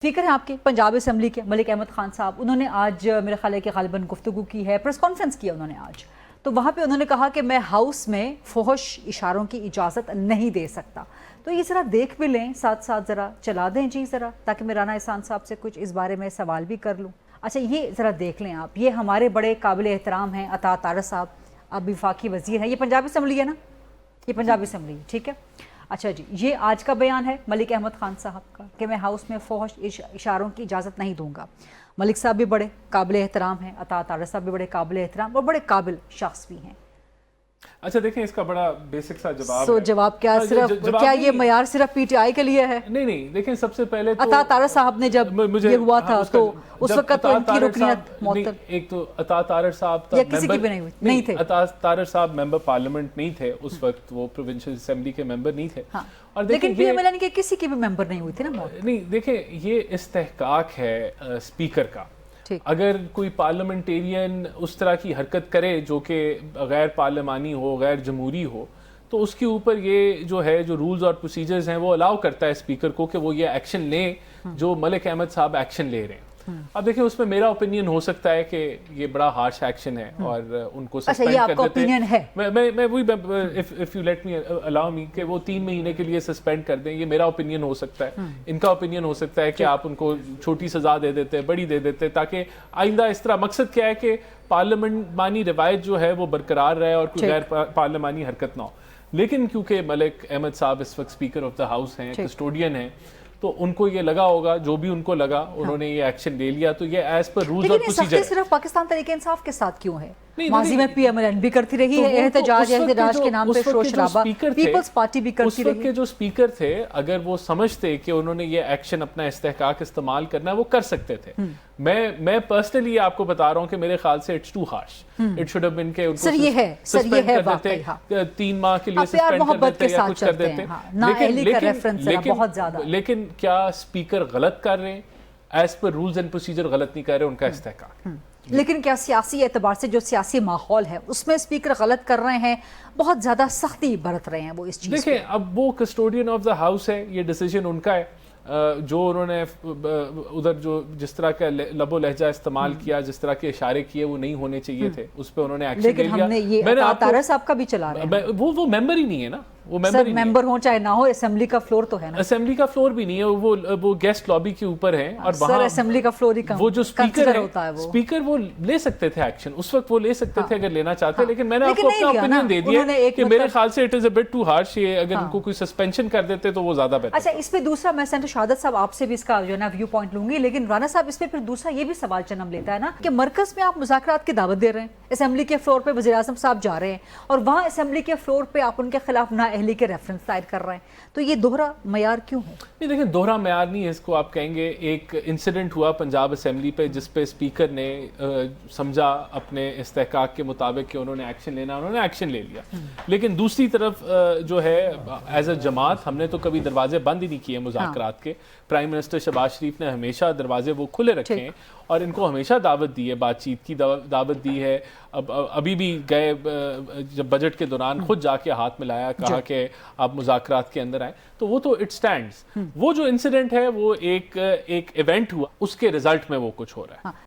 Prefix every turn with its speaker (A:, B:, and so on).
A: Speaker हैं आपके Punjab assembly के मलिक अहमद खान साहब, उन्होंने आज मेरे ख्याल है कि गालिबन गुफ्तगू की है, प्रेस कॉन्फ्रेंस किया उन्होंने आज। तो वहाँ पे उन्होंने कहा कि मैं हाउस में फहश इशारों की इजाज़त नहीं दे सकता। तो ये ज़रा देख भी लें, साथ साथ ज़रा चला दें जी ज़रा, ताकि मैं राना एहसान साहब से कुछ इस बारे में सवाल भी कर लूँ। अच्छा, ये ज़रा देख लें आप, ये हमारे बड़े काबिल एहतराम हैं अता तारड़ साहब, अब वफाकी वज़ीर हैं। ये पंजाब असम्बली है ना, ये पंजाब असम्बली है, ठीक है। अच्छा जी, ये आज का बयान है मलिक अहमद खान साहब का कि मैं हाउस में फहश इशारों की इजाज़त नहीं दूंगा। मलिक साहब भी बड़े काबिल एहतराम हैं, अता तारड़ साहब भी बड़े काबिल एहतराम और बड़े काबिल शख्स भी हैं।
B: अच्छा देखें, इसका बड़ा बेसिक सा जवाब है।
A: जवाब क्या सिर्फ क्या ये मयार सिर्फ पीटीआई के लिए है?
B: नहीं, देखें सबसे पहले तो
A: अता तारड़ साहब ने जब ये हुआ था तो उस वक्त तो इनकी रुकनियत मुअत्तल,
B: एक तो अता तारड़ साहब
A: किसी की भी नहीं थे।
B: अता तारड़ साहब मेंबर पार्लियामेंट नहीं थे उस वक्त, वो प्रोविंशियल असेंबली के मेंबर नहीं थे।
A: हाँ, और लेकिन पीएमएलएन के किसी की भी मेंबर नहीं हुई थी ना मौत।
B: नहीं, देखें ये इस्तेहकाक है स्पीकर का। अगर कोई पार्लियामेंटेरियन उस तरह की हरकत करे जो कि गैर पार्लियामानी हो, गैर जमहूरी हो, तो उसके ऊपर ये जो है, जो रूल्स और प्रोसीजर्स हैं वो अलाउ करता है स्पीकर को कि वो ये एक्शन लें जो मलिक अहमद साहब एक्शन ले रहे हैं। अब देखिए, उसमें मेरा ओपिनियन हो सकता है कि ये बड़ा हार्श एक्शन है और उनको सस्पेंड कर देते हैं। मैं वही, if you let me allow me, कि वो 3 महीने के लिए सस्पेंड कर दें, ये मेरा ओपिनियन हो सकता है। इनका ओपिनियन हो सकता है कि आप उनको छोटी सजा दे देते हैं, बड़ी दे देते हैं, ताकि आइंदा इस तरह, मकसद क्या है कि पार्लियामानी रिवायत जो है वो बरकरार रहे और कोई गैर पार्लियामानी हरकत ना हो। लेकिन क्योंकि मलिक अहमद साहब इस वक्त स्पीकर ऑफ द हाउस हैं, कस्टोडियन हैं, तो उनको ये लगा होगा, जो भी उनको लगा, उन्होंने ये एक्शन ले लिया, तो ये एज पर रूल्स और प्रोसीजर।
A: सिर्फ पाकिस्तान तहरीक इंसाफ के साथ क्यों है? माजी में पीएमएलएन भी करती रही है एहतजाज, एहतजाज के नाम पे शोर शराबा, पीपल्स पार्टी भी करती रही।
B: के जो स्पीकर थे, अगर वो समझते कि उन्होंने ये एक्शन अपना इस्तेहकाक इस्तेमाल करना है, वो कर सकते थे। मैं पर्सनली आपको बता रहा हूँ कि मेरे ख्याल से it's too harsh. It should have been के उनको सस्पेंड कर देते, 3 माह के लिए सस्पेंड कर देते या कुछ कर देते। लेकिन क्या स्पीकर गलत कर रहे हैं? As per rules and procedure गलत नहीं कर रहे, उनका इस्तेहकाक।
A: लेकिन क्या सियासी एतबार से जो सियासी माहौल है उसमें स्पीकर गलत कर रहे हैं, बहुत ज्यादा सख्ती बरत रहे हैं वो इस चीज?
B: देखिए, अब वो कस्टोडियन ऑफ द हाउस है, ये डिसीजन उनका है। जो उन्होंने उधर जो जिस तरह का लबो लहजा इस्तेमाल किया, जिस तरह के इशारे किए, वो नहीं होने चाहिए थे, उस पर उन्होंने एक्शन ले लिया।
A: मैंने तारड़ साहब का भी चला रहे हैं,
B: वो मेंबर ही नहीं है ना, वो
A: मेंबर हो चाहे ना हो, असेंबली का फ्लोर तो है ना।
B: असेंबली का फ्लोर भी नहीं है, वो गेस्ट लॉबी के ऊपर है और वहां
A: असेंबली का फ्लोर ही
B: वो जो स्पीकर होता है, स्पीकर वो ले सकते थे एक्शन, उस वक्त वो ले सकते थे अगर लेना चाहते। लेकिन मैंने आपको अपना ओपिनियन दे दिया कि मेरे ख्याल से it is a bit too harsh. ये अगर उनको कोई सस्पेंशन कर देते तो वो ज्यादा बेहतर।
A: अच्छा, इस पे दूसरा, मैं सेनेटर शहादत साहब आपसे भी इसका जो है ना व्यू पॉइंट लूंगी, लेकिन राना साहब इस पे फिर दूसरा ये भी सवाल जन्म लेता है ना कि मरकज में आप मुज़ाकरात की दावत दे रहे हैं, असेंबली के फ्लोर पे वज़ीर आज़म साहब जा रहे हैं और वहाँ असेंबली के फ्लोर पे आप उनके खिलाफ नाअहली के रेफरेंस दायर कर रहे हैं, तो ये दोहरा मयार क्यों है?
B: नहीं, देखिए, दोहरा मयार नहीं है, इसको आप कहेंगे एक इंसिडेंट हुआ पंजाब असेंबली पे, जिस पे स्पीकर ने समझा अपने इस्तेहकाक के मुताबिक कि उन्होंने एक्शन लेना, उन्होंने एक्शन ले लिया। लेकिन दूसरी तरफ जो है, एज अ जमात हमने तो कभी दरवाजे बंद ही नहीं किए मुज़ाकरात के। प्राइम मिनिस्टर शहबाज शरीफ ने हमेशा दरवाजे वो खुले रखे हैं और इनको हमेशा दावत दी है, बातचीत की दावत दी है। अभी भी गए, जब बजट के दौरान खुद जाके हाथ मिलाया, कहा कि आप मुज़ाकरात के अंदर आए, तो वो तो इट स्टैंड्स। वो जो इंसिडेंट है वो एक इवेंट हुआ, उसके रिजल्ट में वो कुछ हो रहा है।